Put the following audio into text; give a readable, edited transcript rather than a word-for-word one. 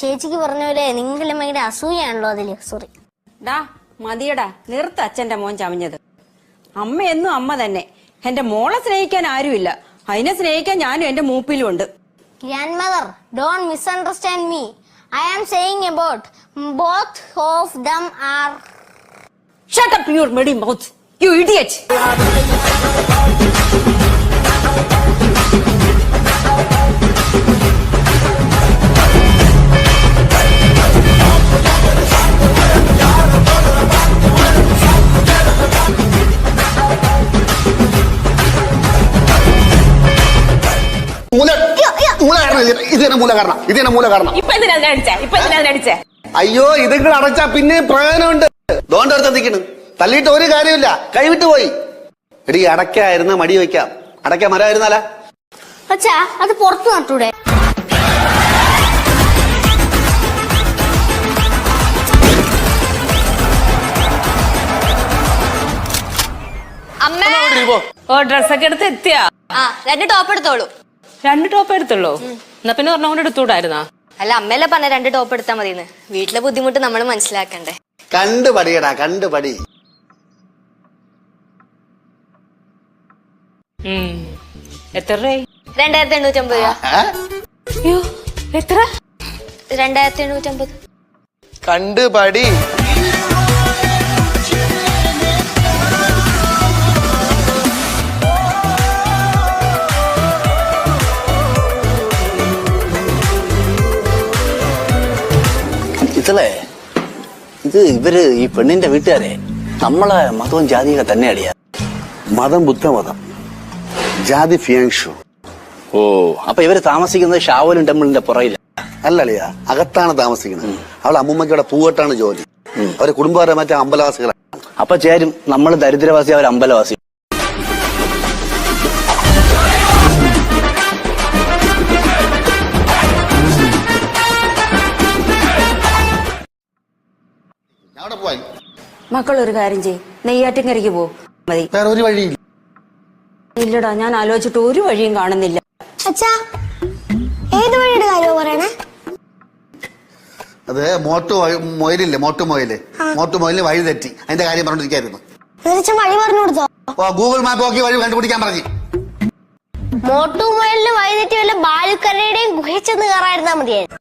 ചേച്ചിക്ക് പറഞ്ഞ പോലെ നിങ്ങളെ ഭയങ്കര അസൂയാണല്ലോ അതില്. സോറി. ഡാ മതിയടാ, നിർത്ത അച്ഛന്റെ മോൻ ചമഞ്ഞത്. അമ്മ എന്നും അമ്മ തന്നെ. എന്റെ മോളെ സ്നേഹിക്കാൻ ആരുമില്ല, അതിനെ സ്നേഹിക്കാൻ ഞാനും എന്റെ മൂപ്പിലും ഉണ്ട്. Grandmother, don't misunderstand me. I am saying about both of them are. Shut up your muddy mouth, you idiot. അയ്യോ ഇതുങ്ങൾ അടച്ചാ പിന്നെ പ്രയോജനമുണ്ട്. ദോണ്ടെടുത്ത് നിൽക്കണ്, തള്ളിയിട്ട് ഒരു കാര്യമില്ല, കൈവിട്ട് പോയി. എടി അടയ്ക്കായിരുന്ന മടി വയ്ക്കാം, അടയ്ക്ക മരമായിരുന്നാല. അച്ഛാ അത് പുറത്തു നട്ടൂടെ? അമ്മ ഓ ഡ്രസ്സൊക്കെ എടുത്ത് എത്തിയാ? 2 ടോപ്പ് എടുത്തോളൂ. 2 ടോപ്പ് എടുത്തുള്ളൂ? എന്നാ പിന്നെ ഒരെണ്ണം കൊണ്ട് എടുത്തുകൂടായിരുന്നാ? അല്ല അമ്മയല്ലേ പറഞ്ഞ 2 ടോപ്പ് എടുത്താൽ മതിന്ന്. വീട്ടിലെ ബുദ്ധിമുട്ട് നമ്മൾ മനസ്സിലാക്കണ്ടേ. കണ്ടുപടിയടാ, കണ്ടുപടി. എത്ര രൂപ? 2850 രൂപ. അയ്യോ എത്ര? 2850. കണ്ടുപടി. ഇവര് ഈ പെണ്ണിന്റെ വീട്ടുകാരെ നമ്മളെ മതവും ജാതിയൊക്കെ തന്നെ അടിയാ. മതം ബുദ്ധമതം, ജാതി ഫിയാങ്ഷു. ഓ, അപ്പൊ ഇവര് താമസിക്കുന്നത് ഷാവലും ടെമ്പിളിന്റെ പുറയില്ല? അല്ലളിയാ, അകത്താണ് താമസിക്കുന്നത്. അവളെ അമ്മൂമ്മയ്ക്കവിടെ പൂവട്ടാണ് ജോലി. അവരെ കുടുംബക്കാരെ മറ്റേ അമ്പലവാസികളാണ്. അപ്പൊ ചേരും നമ്മൾ ദരിദ്രവാസി, അവർ അമ്പലവാസി. മക്കൾ ഒരു കാര്യം ചെയ്യ്, നെയ്യാറ്റിൻകരയ്ക്ക് പോ. മതി, വേറെ ഒരു വഴിയില്ല. ഇല്ലടാ, ഞാൻ ആലോചിച്ചിട്ട് ഒരു വഴിയും കാണുന്നില്ല. അച്ഛാ ഏത് വഴിയുടെ കാര്യം പറയണേ? അത് മോട്ടുമൊയിലില്ലേ, മോട്ടുമൊയിലിന് വഴി തെറ്റി, അതിന്റെ കാര്യം പറഞ്ഞിരിക്കായിരുന്നു. വഴി പറഞ്ഞു കൊടുത്തോ? ഗൂഗിൾ മാപ്പ് നോക്കി വഴി കണ്ടുപിടിക്കാൻ പറഞ്ഞു. മോട്ടുമൊയിലിന് വഴി തെറ്റി വല്ല ബാലുക്കരയുടെയും ഗുഹയിൽ ചെന്ന് കയറായിരുന്നാ മതിയായിരുന്നു.